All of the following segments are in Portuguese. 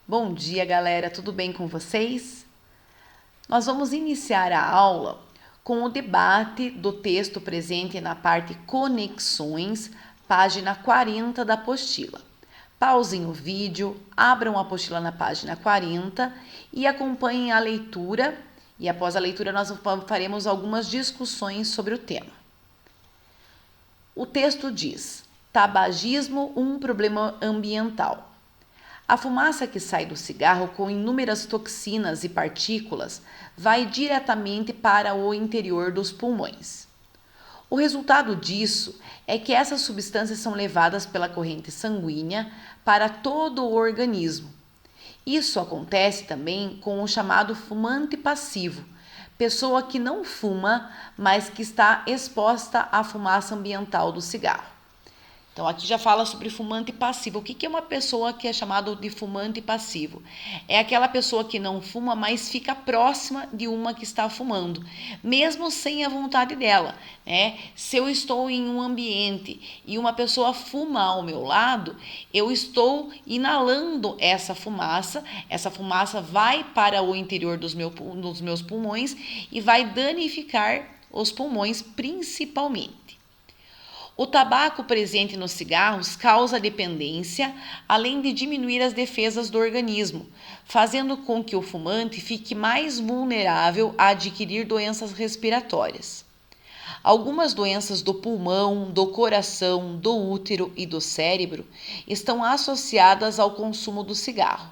Bom dia, galera, tudo bem com vocês? Nós vamos iniciar a aula com o debate do texto presente na parte Conexões, página 40 da apostila. Pausem o vídeo, abram a apostila na página 40 e acompanhem a leitura. E após a leitura, nós faremos algumas discussões sobre o tema. O texto diz: tabagismo, um problema ambiental. A fumaça que sai do cigarro com inúmeras toxinas e partículas vai diretamente para o interior dos pulmões. O resultado disso é que essas substâncias são levadas pela corrente sanguínea para todo o organismo. Isso acontece também com o chamado fumante passivo, pessoa que não fuma, mas que está exposta à fumaça ambiental do cigarro. Então, aqui já fala sobre fumante passivo. O que é uma pessoa que é chamada de fumante passivo? É aquela pessoa que não fuma, mas fica próxima de uma que está fumando, mesmo sem a vontade dela, né? Se eu estou em um ambiente e uma pessoa fuma ao meu lado, eu estou inalando essa fumaça vai para o interior dos meus pulmões e vai danificar os pulmões principalmente. O tabaco presente nos cigarros causa dependência, além de diminuir as defesas do organismo, fazendo com que o fumante fique mais vulnerável a adquirir doenças respiratórias. Algumas doenças do pulmão, do coração, do útero e do cérebro estão associadas ao consumo do cigarro.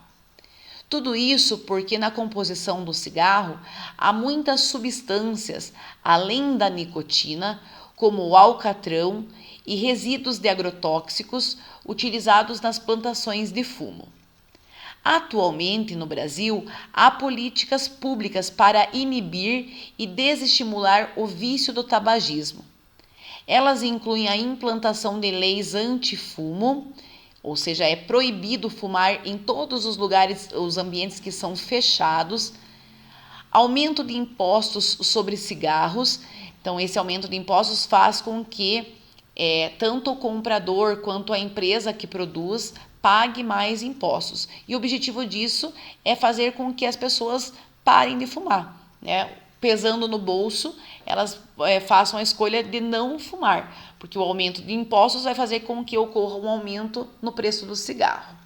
Tudo isso porque na composição do cigarro há muitas substâncias, além da nicotina, como o alcatrão e resíduos de agrotóxicos utilizados nas plantações de fumo. Atualmente, no Brasil, há políticas públicas para inibir e desestimular o vício do tabagismo. Elas incluem a implantação de leis anti-fumo, ou seja, é proibido fumar em todos os lugares, os ambientes que são fechados, aumento de impostos sobre cigarros. Então, esse aumento de impostos faz com que tanto o comprador quanto a empresa que produz pague mais impostos. E o objetivo disso é fazer com que as pessoas parem de fumar, né? Pesando no bolso, elas façam a escolha de não fumar, porque o aumento de impostos vai fazer com que ocorra um aumento no preço do cigarro.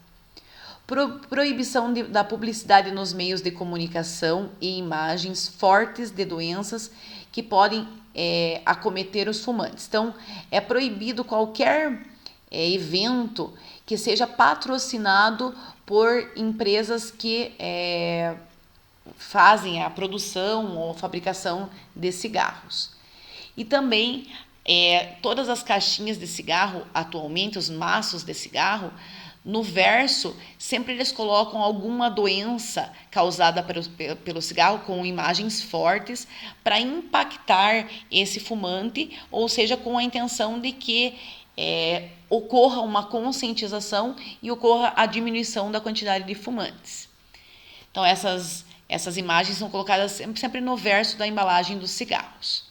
Proibição da publicidade nos meios de comunicação e imagens fortes de doenças que podem acometer os fumantes. Então, é proibido qualquer evento que seja patrocinado por empresas que fazem a produção ou fabricação de cigarros. E também todas as caixinhas de cigarro, atualmente, os maços de cigarro, no verso, sempre eles colocam alguma doença causada pelo cigarro com imagens fortes para impactar esse fumante, ou seja, com a intenção de que ocorra uma conscientização e ocorra a diminuição da quantidade de fumantes. Então, essas imagens são colocadas sempre no verso da embalagem dos cigarros.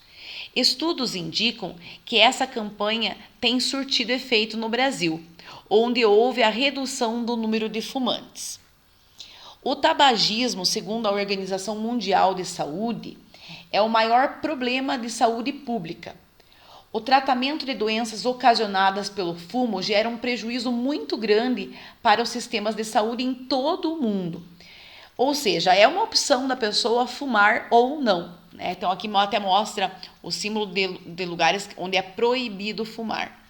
Estudos indicam que essa campanha tem surtido efeito no Brasil, onde houve a redução do número de fumantes. O tabagismo, segundo a Organização Mundial de Saúde, é o maior problema de saúde pública. O tratamento de doenças ocasionadas pelo fumo gera um prejuízo muito grande para os sistemas de saúde em todo o mundo. Ou seja, é uma opção da pessoa fumar ou não, né? Então, aqui até mostra o símbolo de lugares onde é proibido fumar.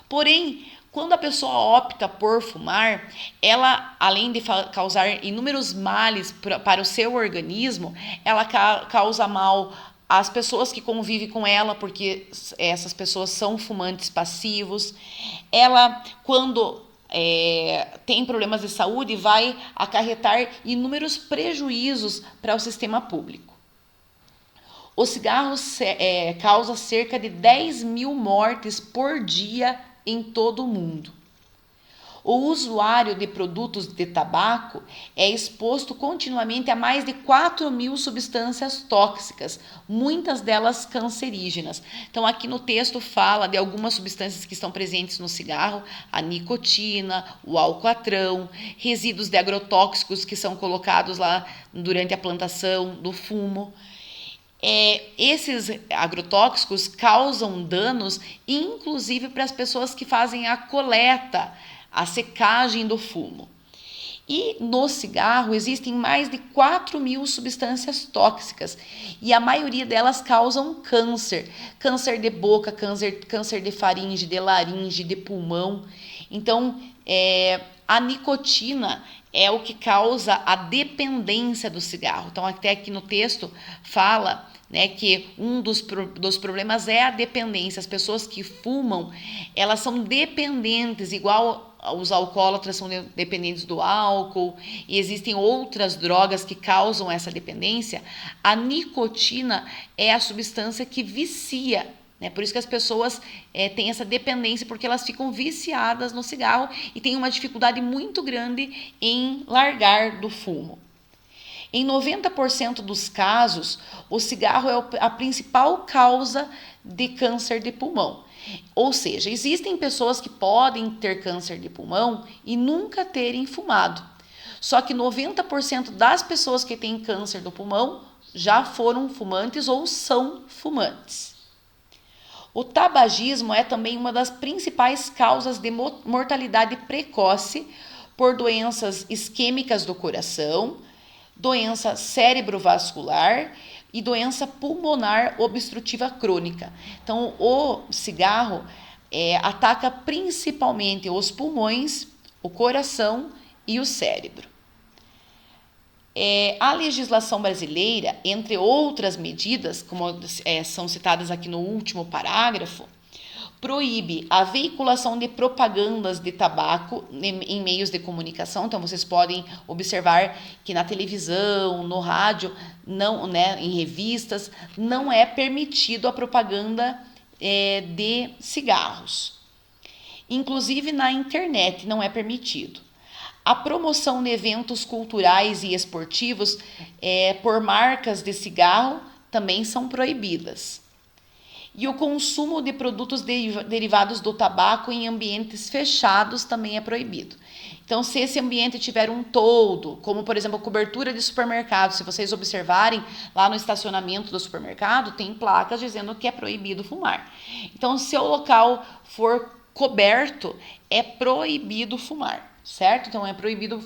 Porém, quando a pessoa opta por fumar, ela, além de causar inúmeros males para o seu organismo, ela causa mal às pessoas que convivem com ela, porque essas pessoas são fumantes passivos. Ela, quando tem problemas de saúde, vai acarretar inúmeros prejuízos para o sistema público. O cigarro causa cerca de 10 mil mortes por dia em todo o mundo. O usuário de produtos de tabaco é exposto continuamente a mais de 4.000 substâncias tóxicas, muitas delas cancerígenas. Então, aqui no texto fala de algumas substâncias que estão presentes no cigarro: a nicotina, o alcoatrão, resíduos de agrotóxicos que são colocados lá durante a plantação do fumo. Esses agrotóxicos causam danos, inclusive para as pessoas que fazem a coleta, a secagem do fumo. E no cigarro existem mais de 4.000 substâncias tóxicas e a maioria delas causam câncer. Câncer de boca, câncer de faringe, de laringe, de pulmão. Então, a nicotina é o que causa a dependência do cigarro. Então, até aqui no texto fala, né, que um dos problemas é a dependência. As pessoas que fumam, elas são dependentes, igual os alcoólatras são dependentes do álcool, e existem outras drogas que causam essa dependência. A nicotina é a substância que vicia, né? Por isso que as pessoas têm essa dependência, porque elas ficam viciadas no cigarro e têm uma dificuldade muito grande em largar do fumo. Em 90% dos casos, o cigarro é a principal causa de câncer de pulmão. Ou seja, existem pessoas que podem ter câncer de pulmão e nunca terem fumado. Só que 90% das pessoas que têm câncer do pulmão já foram fumantes ou são fumantes. O tabagismo é também uma das principais causas de mortalidade precoce por doenças isquêmicas do coração, doença cerebrovascular e doença pulmonar obstrutiva crônica. Então, o cigarro ataca principalmente os pulmões, o coração e o cérebro. A legislação brasileira, entre outras medidas, como são citadas aqui no último parágrafo, proíbe a veiculação de propagandas de tabaco em meios de comunicação. Então, vocês podem observar que na televisão, no rádio, não, né, em revistas, não é permitido a propaganda de cigarros. Inclusive na internet não é permitido. A promoção de eventos culturais e esportivos por marcas de cigarro também são proibidas. E o consumo de produtos derivados do tabaco em ambientes fechados também é proibido. Então, se esse ambiente tiver um toldo, como, por exemplo, cobertura de supermercado, se vocês observarem lá no estacionamento do supermercado, tem placas dizendo que é proibido fumar. Então, se o local for coberto, é proibido fumar, certo? Então, é proibido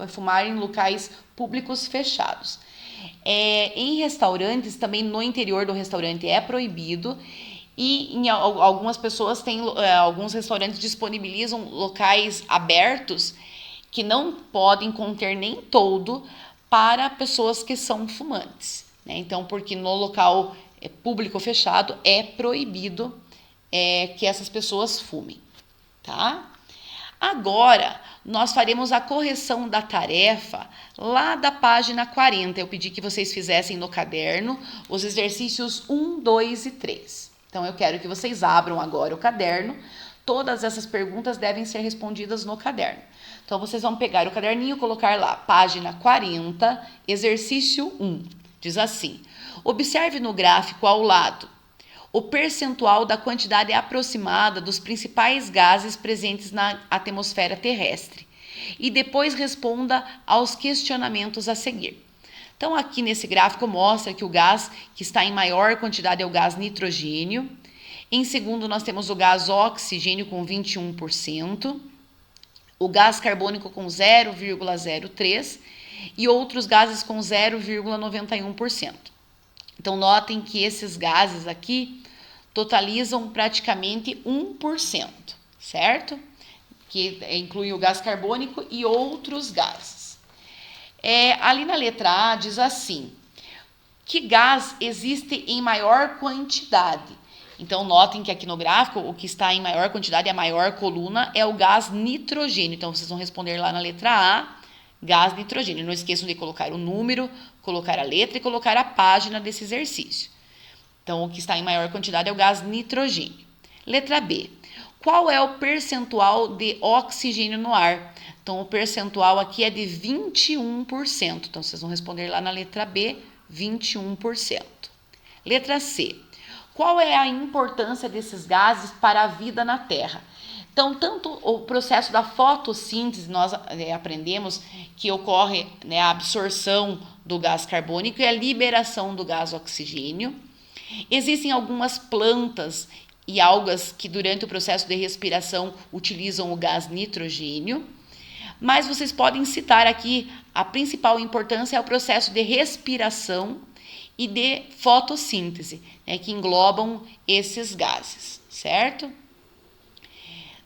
fumar em locais públicos fechados. Em restaurantes, também no interior do restaurante é proibido, e em algumas pessoas alguns restaurantes disponibilizam locais abertos que não podem conter nem toldo para pessoas que são fumantes, né? Então, porque no local público fechado é proibido que essas pessoas fumem, tá? Agora, nós faremos a correção da tarefa lá da página 40. Eu pedi que vocês fizessem no caderno os exercícios 1, 2 e 3. Então, eu quero que vocês abram agora o caderno. Todas essas perguntas devem ser respondidas no caderno. Então, vocês vão pegar o caderninho e colocar lá, página 40, exercício 1. Diz assim: observe no gráfico ao lado o percentual da quantidade aproximada dos principais gases presentes na atmosfera terrestre e depois responda aos questionamentos a seguir. Então, aqui nesse gráfico mostra que o gás que está em maior quantidade é o gás nitrogênio. Em segundo, nós temos o gás oxigênio com 21%, o gás carbônico com 0,03% e outros gases com 0,91%. Então, notem que esses gases aqui totalizam praticamente 1%, certo? Que inclui o gás carbônico e outros gases. Ali na letra A diz assim: que gás existe em maior quantidade? Então, notem que aqui no gráfico, o que está em maior quantidade, a maior coluna, é o gás nitrogênio. Então, vocês vão responder lá na letra A, gás nitrogênio. Não esqueçam de colocar o número, colocar a letra e colocar a página desse exercício. Então, o que está em maior quantidade é o gás nitrogênio. Letra B. qual é o percentual de oxigênio no ar? Então, o percentual aqui é de 21%. Então, vocês vão responder lá na letra B, 21%. Letra C. Qual é a importância desses gases para a vida na Terra? Então, tanto o processo da fotossíntese, nós aprendemos que ocorre, né, a absorção do gás carbônico e a liberação do gás oxigênio. Existem algumas plantas e algas que durante o processo de respiração utilizam o gás nitrogênio, mas vocês podem citar aqui a principal importância é o processo de respiração e de fotossíntese, né, que englobam esses gases, certo?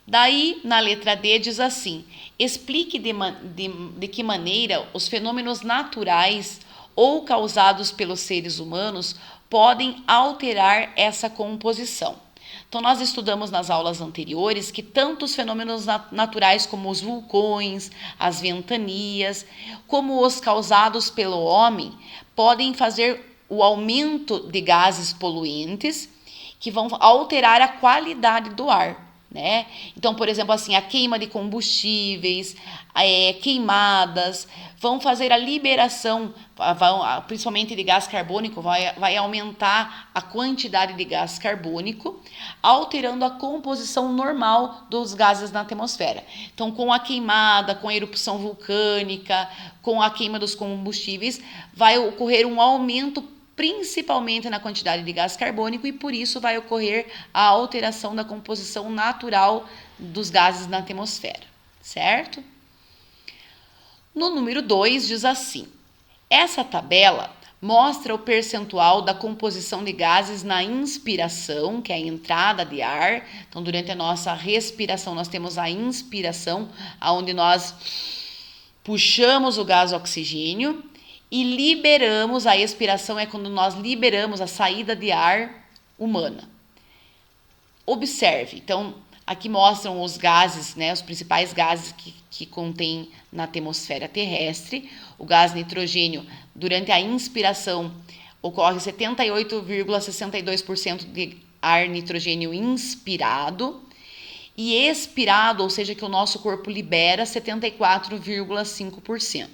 Daí, na letra D, diz assim: explique de que maneira os fenômenos naturais ou causados pelos seres humanos podem alterar essa composição. Então, nós estudamos nas aulas anteriores que tanto os fenômenos naturais como os vulcões, as ventanias, como os causados pelo homem, podem fazer o aumento de gases poluentes que vão alterar a qualidade do ar, né? Então, por exemplo, assim, a queima de combustíveis, queimadas, vão fazer a liberação, principalmente de gás carbônico, vai aumentar a quantidade de gás carbônico, alterando a composição normal dos gases na atmosfera. Então, com a queimada, com a erupção vulcânica, com a queima dos combustíveis, vai ocorrer um aumento principalmente na quantidade de gás carbônico e por isso vai ocorrer a alteração da composição natural dos gases na atmosfera, certo? No número 2 diz assim: essa tabela mostra o percentual da composição de gases na inspiração, que é a entrada de ar. Então, durante a nossa respiração, nós temos a inspiração, onde nós puxamos o gás oxigênio, e liberamos, a expiração é quando nós liberamos a saída de ar humana. Observe, então, aqui mostram os gases, né, os principais gases que contém na atmosfera terrestre. O gás nitrogênio, durante a inspiração, ocorre 78,62% de ar nitrogênio inspirado, e expirado, ou seja, que o nosso corpo libera 74,5%.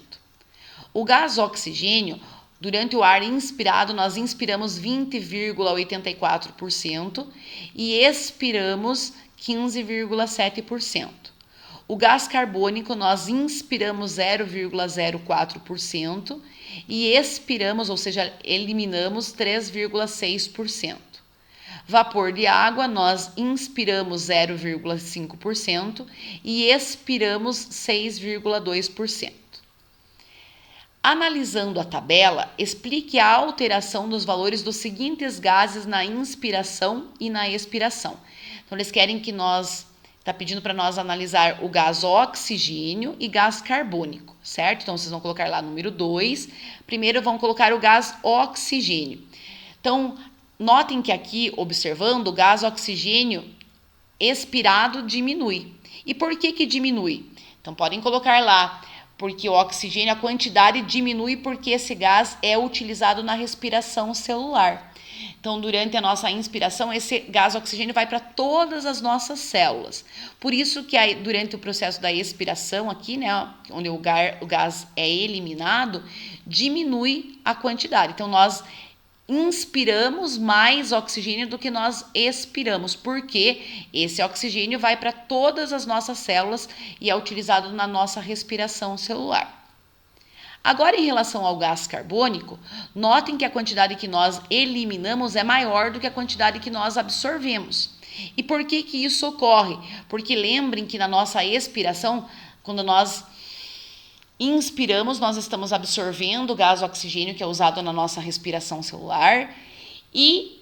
O gás oxigênio, durante o ar inspirado, nós inspiramos 20,84% e expiramos 15,7%. O gás carbônico, nós inspiramos 0,04% e expiramos, ou seja, eliminamos 3,6%. Vapor de água, nós inspiramos 0,5% e expiramos 6,2%. Analisando a tabela, explique a alteração dos valores dos seguintes gases na inspiração e na expiração. Então, eles querem que está pedindo para nós analisar o gás oxigênio e gás carbônico, certo? Então, vocês vão colocar lá número 2. Primeiro, vão colocar o gás oxigênio. Então, notem que aqui, observando, o gás oxigênio expirado diminui. E por que diminui? Então, podem colocar lá, porque o oxigênio, a quantidade diminui porque esse gás é utilizado na respiração celular. Então, durante a nossa inspiração, esse gás oxigênio vai para todas as nossas células. Por isso que aí, durante o processo da expiração aqui, né, onde o gás é eliminado, diminui a quantidade. Então, nós inspiramos mais oxigênio do que nós expiramos, porque esse oxigênio vai para todas as nossas células e é utilizado na nossa respiração celular. Agora, em relação ao gás carbônico, notem que a quantidade que nós eliminamos é maior do que a quantidade que nós absorvemos. E por que isso ocorre? Porque lembrem que na nossa expiração, quando nós inspiramos, nós estamos absorvendo o gás oxigênio que é usado na nossa respiração celular e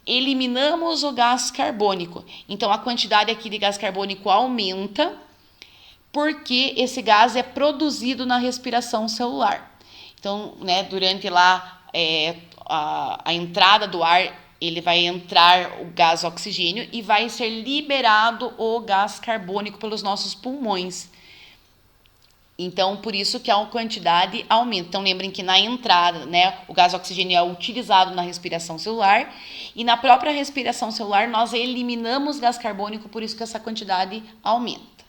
eliminamos o gás carbônico. Então, a quantidade aqui de gás carbônico aumenta porque esse gás é produzido na respiração celular. Então, né, durante lá a entrada do ar, ele vai entrar o gás oxigênio e vai ser liberado o gás carbônico pelos nossos pulmões. Então, por isso que a quantidade aumenta. Então, lembrem que na entrada, né, o gás oxigênio é utilizado na respiração celular e na própria respiração celular nós eliminamos gás carbônico, por isso que essa quantidade aumenta.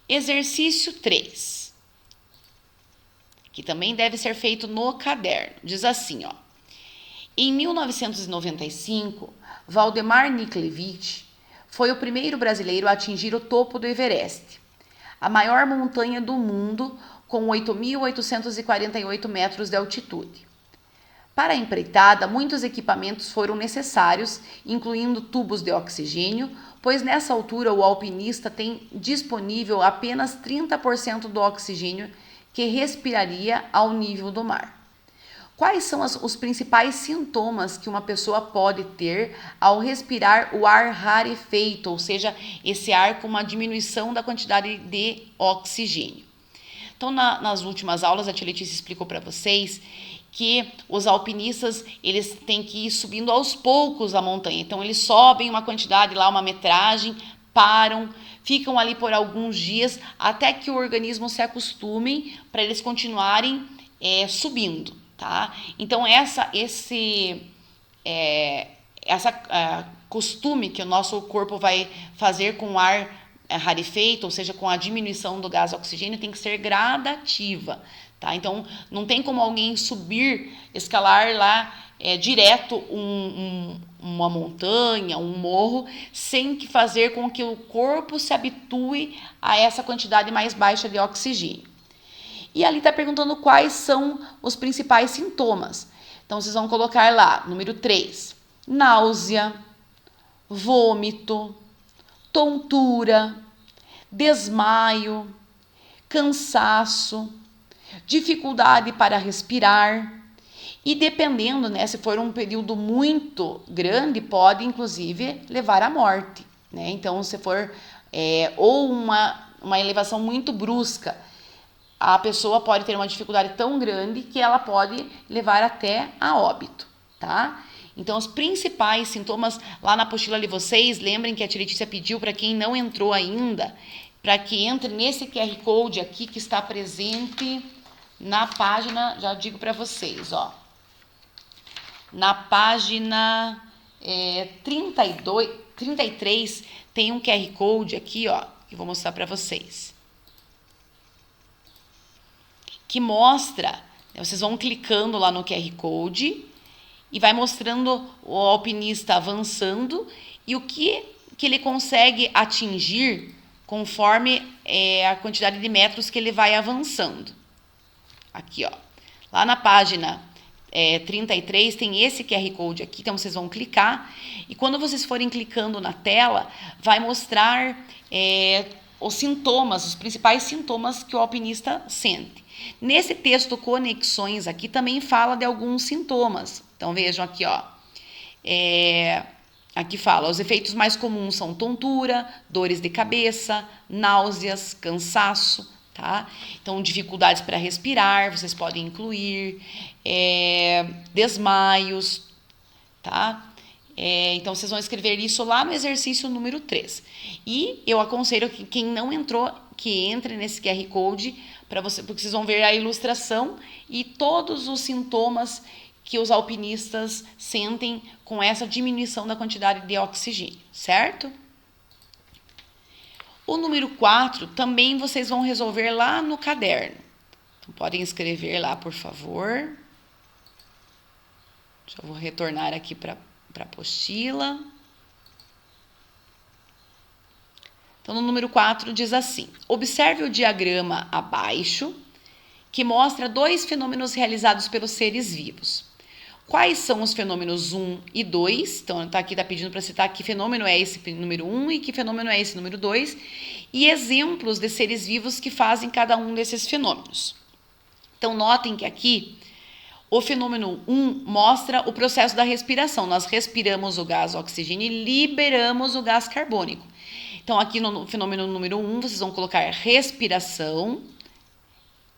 Exercício 3, que também deve ser feito no caderno. Diz assim, ó. Em 1995, Valdemar Niklević foi o primeiro brasileiro a atingir o topo do Everest, a maior montanha do mundo, com 8.848 metros de altitude. Para a empreitada, muitos equipamentos foram necessários, incluindo tubos de oxigênio, pois nessa altura o alpinista tem disponível apenas 30% do oxigênio que respiraria ao nível do mar. Quais são os principais sintomas que uma pessoa pode ter ao respirar o ar rarefeito, ou seja, esse ar com uma diminuição da quantidade de oxigênio? Então, nas últimas aulas, a tia Letícia explicou para vocês que os alpinistas, eles têm que ir subindo aos poucos a montanha. Então, eles sobem uma quantidade lá, uma metragem, param, ficam ali por alguns dias, até que o organismo se acostume para eles continuarem subindo. Tá? Então, esse costume que o nosso corpo vai fazer com o ar rarefeito, ou seja, com a diminuição do gás oxigênio, tem que ser gradativa. Tá? Então, não tem como alguém escalar lá direto uma montanha, um morro, sem que fazer com que o corpo se habitue a essa quantidade mais baixa de oxigênio. E ali está perguntando quais são os principais sintomas. Então, vocês vão colocar lá, número 3, náusea, vômito, tontura, desmaio, cansaço, dificuldade para respirar. E dependendo, né, se for um período muito grande, pode inclusive levar à morte. Né? Então, se for ou uma elevação muito brusca, a pessoa pode ter uma dificuldade tão grande que ela pode levar até a óbito, tá? Então, os principais sintomas, lá na apostila de vocês, lembrem que a tia Letícia pediu para quem não entrou ainda, para que entre nesse QR Code aqui que está presente na página, já digo para vocês, ó. Na página 33, tem um QR Code aqui, ó, que eu vou mostrar para vocês. Que mostra, vocês vão clicando lá no QR Code e vai mostrando o alpinista avançando e o que ele consegue atingir conforme a quantidade de metros que ele vai avançando. Aqui, ó. Lá na página 33 tem esse QR Code aqui, então vocês vão clicar e quando vocês forem clicando na tela, vai mostrar os sintomas, os principais sintomas que o alpinista sente. Nesse texto Conexões aqui também fala de alguns sintomas. Então vejam aqui, ó. Aqui fala, os efeitos mais comuns são tontura, dores de cabeça, náuseas, cansaço, tá? Então dificuldades para respirar, vocês podem incluir, desmaios, tá? Então vocês vão escrever isso lá no exercício número 3. E eu aconselho que quem não entrou, que entre nesse QR Code, porque vocês vão ver a ilustração e todos os sintomas que os alpinistas sentem com essa diminuição da quantidade de oxigênio, certo? O número 4 também vocês vão resolver lá no caderno. Então, podem escrever lá, por favor. Eu vou retornar aqui para a apostila. Então, no número 4 diz assim, observe o diagrama abaixo, que mostra 2 fenômenos realizados pelos seres vivos. Quais são os fenômenos 1 e 2? Então, está pedindo para citar que fenômeno é esse número 1 e que fenômeno é esse número 2. E exemplos de seres vivos que fazem cada um desses fenômenos. Então, notem que aqui, o fenômeno 1 mostra o processo da respiração. Nós respiramos o gás oxigênio e liberamos o gás carbônico. Então, aqui no fenômeno número 1, vocês vão colocar respiração.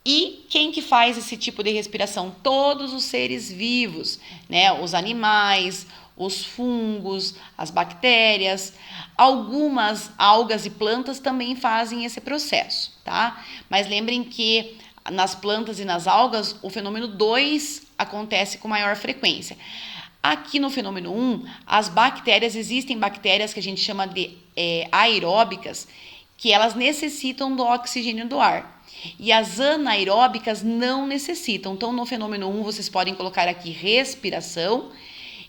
E quem que faz esse tipo de respiração? Todos os seres vivos, né? Os animais, os fungos, as bactérias. Algumas algas e plantas também fazem esse processo, tá? Mas lembrem que nas plantas e nas algas, o fenômeno 2 acontece com maior frequência. Aqui no fenômeno 1, as bactérias, existem bactérias que a gente chama de aeróbicas, que elas necessitam do oxigênio do ar. E as anaeróbicas não necessitam. Então, no fenômeno 1, vocês podem colocar aqui respiração.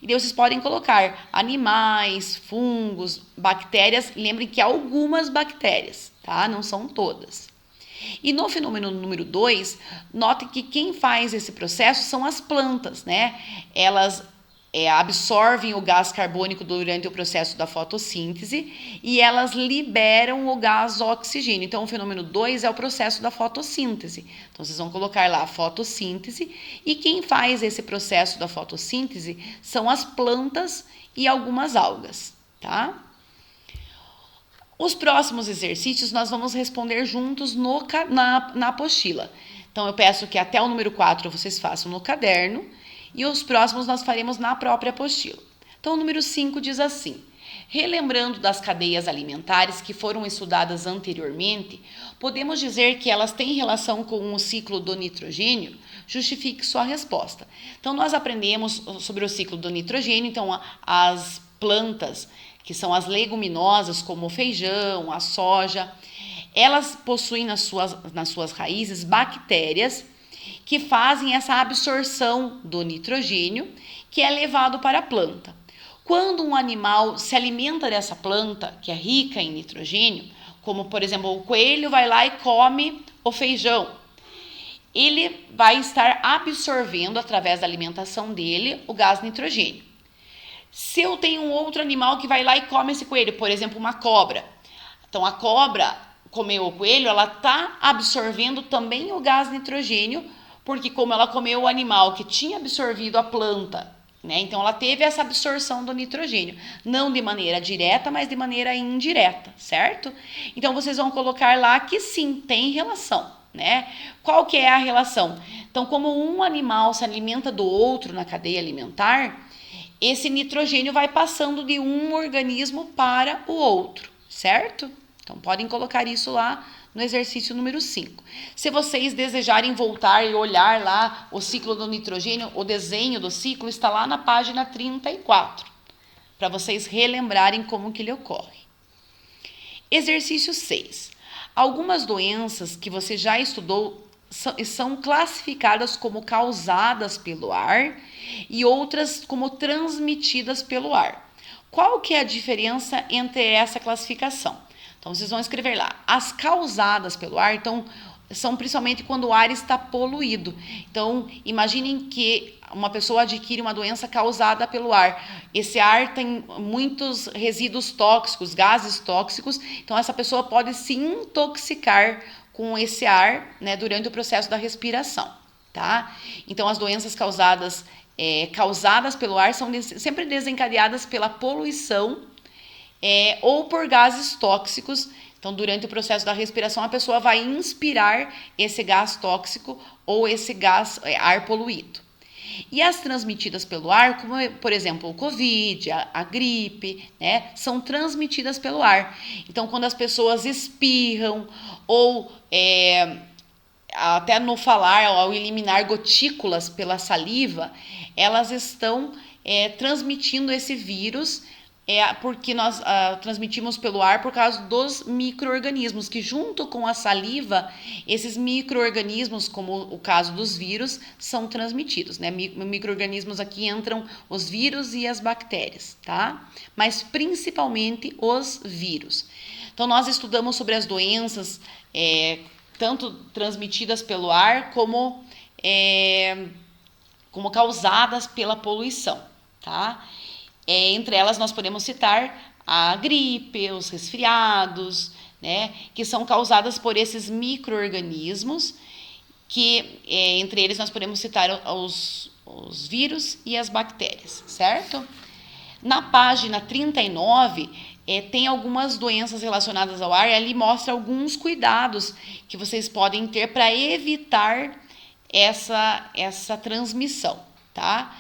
E daí vocês podem colocar animais, fungos, bactérias. Lembrem que algumas bactérias, tá? Não são todas. E no fenômeno número 2, notem que quem faz esse processo são as plantas, né? Elas absorvem o gás carbônico durante o processo da fotossíntese e elas liberam o gás oxigênio. Então, o fenômeno 2 é o processo da fotossíntese. Então, vocês vão colocar lá a fotossíntese e quem faz esse processo da fotossíntese são as plantas e algumas algas, tá? Os próximos exercícios nós vamos responder juntos na apostila. Então, eu peço que até o número 4 vocês façam no caderno e os próximos nós faremos na própria apostila. Então, o número 5 diz assim: relembrando das cadeias alimentares que foram estudadas anteriormente, podemos dizer que elas têm relação com o ciclo do nitrogênio? Justifique sua resposta. Então, nós aprendemos sobre o ciclo do nitrogênio. Então, as plantas, que são as leguminosas, como o feijão, a soja, elas possuem nas suas raízes bactérias que fazem essa absorção do nitrogênio, que é levado para a planta. Quando um animal se alimenta dessa planta, que é rica em nitrogênio, como, por exemplo, o coelho vai lá e come o feijão, ele vai estar absorvendo, através da alimentação dele, o gás nitrogênio. Se eu tenho um outro animal que vai lá e come esse coelho, por exemplo, uma cobra, então a cobra comeu o coelho, ela está absorvendo também o gás nitrogênio, porque como ela comeu o animal que tinha absorvido a planta, né? Então ela teve essa absorção do nitrogênio, não de maneira direta, mas de maneira indireta, certo? Então vocês vão colocar lá que sim, tem relação, né? Qual que é a relação? Então, como um animal se alimenta do outro na cadeia alimentar, esse nitrogênio vai passando de um organismo para o outro, certo? Então, podem colocar isso lá no exercício número 5. Se vocês desejarem voltar e olhar lá o ciclo do nitrogênio, o desenho do ciclo está lá na página 34, para vocês relembrarem como que ele ocorre. Exercício 6. Algumas doenças que você já estudou são classificadas como causadas pelo ar e outras como transmitidas pelo ar. Qual que é a diferença entre essa classificação? Então, vocês vão escrever lá. As causadas pelo ar, então, são principalmente quando o ar está poluído. Então, imaginem que uma pessoa adquire uma doença causada pelo ar. Esse ar tem muitos resíduos tóxicos, gases tóxicos. Então, essa pessoa pode se intoxicar com esse ar, né, durante o processo da respiração, tá? Então, as doenças causadas pelo ar são sempre desencadeadas pela poluição ou por gases tóxicos. Então, durante o processo da respiração, a pessoa vai inspirar esse gás tóxico ou esse gás, ar poluído. E as transmitidas pelo ar, como, por exemplo, o Covid, a gripe, né, são transmitidas pelo ar. Então, quando as pessoas espirram ou até no falar, ao eliminar gotículas pela saliva, elas estão transmitindo esse vírus, porque nós transmitimos pelo ar por causa dos micro-organismos, que junto com a saliva, esses micro-organismos, como o caso dos vírus, são transmitidos, né? Micro-organismos aqui entram os vírus e as bactérias, tá? Mas principalmente os vírus. Então, nós estudamos sobre as doenças, tanto transmitidas pelo ar, como causadas pela poluição, tá? Entre elas, nós podemos citar a gripe, os resfriados, né, que são causadas por esses micro-organismos, que entre eles nós podemos citar os vírus e as bactérias, certo? Na página 39, tem algumas doenças relacionadas ao ar, e ali mostra alguns cuidados que vocês podem ter para evitar essa transmissão, tá?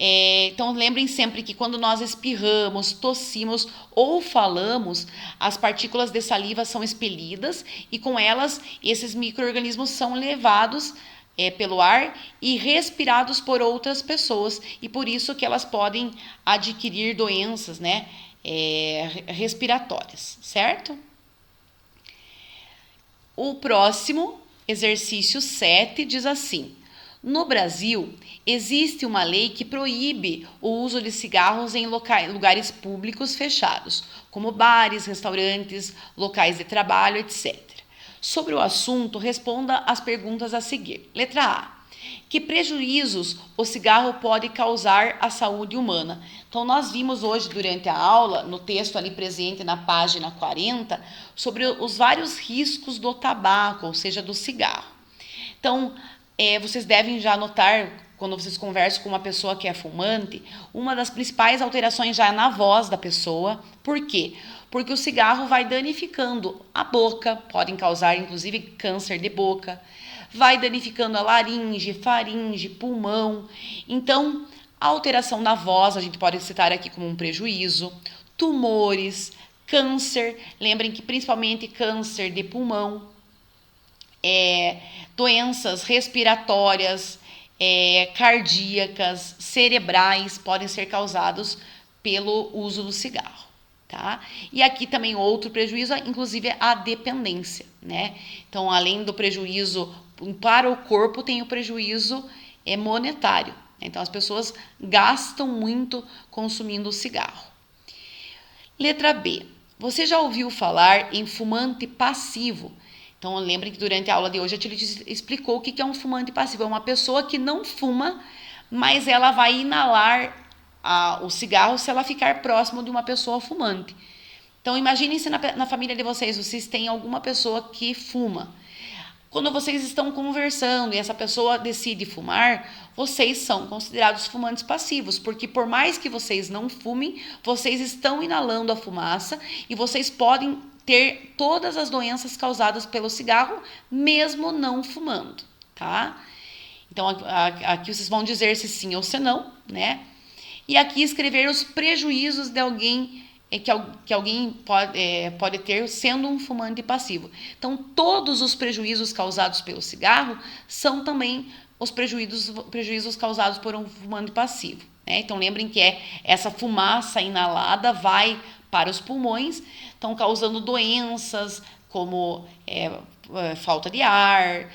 Então, lembrem sempre que quando nós espirramos, tossimos ou falamos, as partículas de saliva são expelidas e com elas esses micro-organismos são levados pelo ar e respirados por outras pessoas e por isso que elas podem adquirir doenças, né, respiratórias, certo? O próximo, exercício 7, diz assim: no Brasil, existe uma lei que proíbe o uso de cigarros em lugares públicos fechados, como bares, restaurantes, locais de trabalho, etc. Sobre o assunto, responda as perguntas a seguir. Letra A. Que prejuízos o cigarro pode causar à saúde humana? Então, nós vimos hoje durante a aula, no texto ali presente na página 40, sobre os vários riscos do tabaco, ou seja, do cigarro. Então, vocês devem já notar, quando vocês conversam com uma pessoa que é fumante, uma das principais alterações já é na voz da pessoa. Por quê? Porque o cigarro vai danificando a boca, podem causar inclusive câncer de boca, vai danificando a laringe, faringe, pulmão. Então, a alteração da voz, a gente pode citar aqui como um prejuízo, tumores, câncer, lembrem que principalmente câncer de pulmão, doenças respiratórias, cardíacas, cerebrais podem ser causados pelo uso do cigarro, tá? E aqui também outro prejuízo, inclusive a dependência, né? Então, além do prejuízo para o corpo, tem o prejuízo monetário. Então, as pessoas gastam muito consumindo o cigarro. Letra B. Você já ouviu falar em fumante passivo? Então, lembrem que durante a aula de hoje a Tilly explicou o que é um fumante passivo. É uma pessoa que não fuma, mas ela vai inalar o cigarro se ela ficar próximo de uma pessoa fumante. Então, imaginem se na família de vocês têm alguma pessoa que fuma. Quando vocês estão conversando e essa pessoa decide fumar, vocês são considerados fumantes passivos, porque por mais que vocês não fumem, vocês estão inalando a fumaça e vocês podem ter todas as doenças causadas pelo cigarro, mesmo não fumando, tá? Então, aqui vocês vão dizer se sim ou se não, né? E aqui escrever os prejuízos de alguém que alguém pode ter sendo um fumante passivo. Então, todos os prejuízos causados pelo cigarro são também os prejuízos causados por um fumante passivo, né? Então, lembrem que essa fumaça inalada vai para os pulmões, estão causando doenças como falta de ar,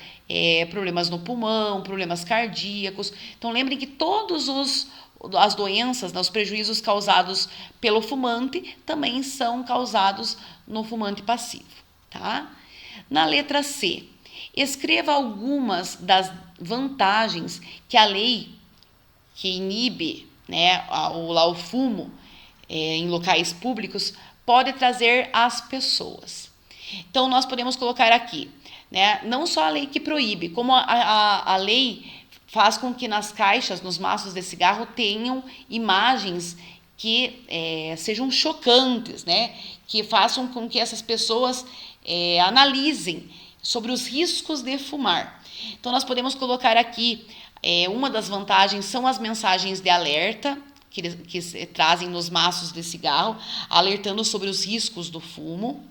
problemas no pulmão, problemas cardíacos. Então, lembrem que todos as doenças, os prejuízos causados pelo fumante também são causados no fumante passivo, tá? Na letra C, escreva algumas das vantagens que a lei que inibe, né, o fumo em locais públicos pode trazer às pessoas. Então, nós podemos colocar aqui, né, não só a lei que proíbe, como a lei faz com que nas caixas, nos maços de cigarro, tenham imagens que sejam chocantes, né? Que façam com que essas pessoas analisem sobre os riscos de fumar. Então, nós podemos colocar aqui, uma das vantagens são as mensagens de alerta, que trazem nos maços de cigarro, alertando sobre os riscos do fumo.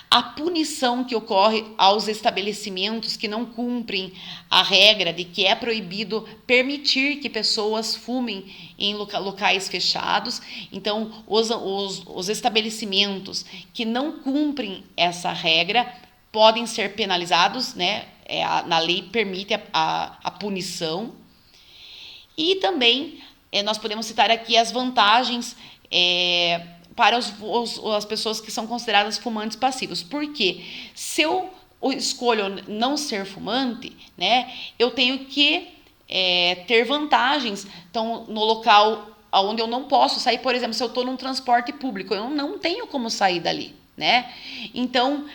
A punição que ocorre aos estabelecimentos que não cumprem a regra de que é proibido permitir que pessoas fumem em locais fechados. Então, os estabelecimentos que não cumprem essa regra podem ser penalizados, né? Na lei permite a punição. E também nós podemos citar aqui as vantagens para as pessoas que são consideradas fumantes passivos. Porque se eu escolho não ser fumante, né, eu tenho que ter vantagens. Então, no local onde eu não posso sair, por exemplo, se eu estou num transporte público, eu não tenho como sair dali, né? Então,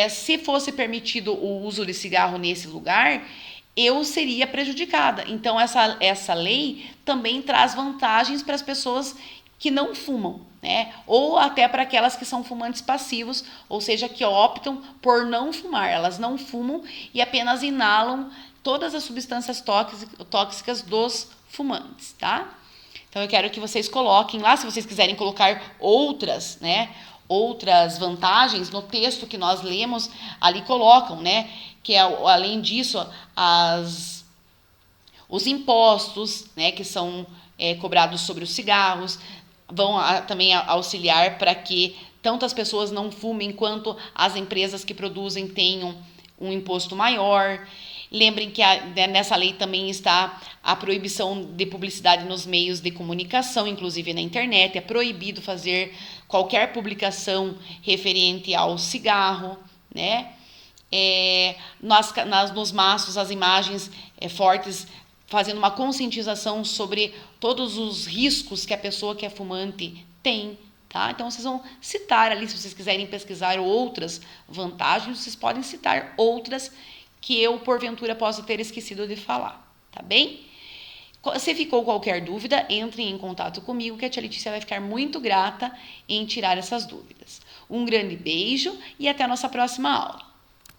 se fosse permitido o uso de cigarro nesse lugar, eu seria prejudicada. Então, essa lei também traz vantagens para as pessoas que não fumam, né? Ou até para aquelas que são fumantes passivos, ou seja, que optam por não fumar. Elas não fumam e apenas inalam todas as substâncias tóxicas dos fumantes, tá? Então, eu quero que vocês coloquem lá, se vocês quiserem colocar outras, né? Outras vantagens no texto que nós lemos, ali colocam, né? Que além disso, os impostos, né? Que são cobrados sobre os cigarros, vão também auxiliar para que tanto as pessoas não fumem quanto as empresas que produzem tenham um imposto maior. Lembrem que nessa lei também está a proibição de publicidade nos meios de comunicação, inclusive na internet. É proibido fazer qualquer publicação referente ao cigarro, né? Nos maços, as imagens fortes, fazendo uma conscientização sobre todos os riscos que a pessoa que é fumante tem. Tá? Então, vocês vão citar ali, se vocês quiserem pesquisar outras vantagens, vocês podem citar outras que eu, porventura, possa ter esquecido de falar, tá bem? Se ficou qualquer dúvida, entre em contato comigo, que a tia Letícia vai ficar muito grata em tirar essas dúvidas. Um grande beijo e até a nossa próxima aula.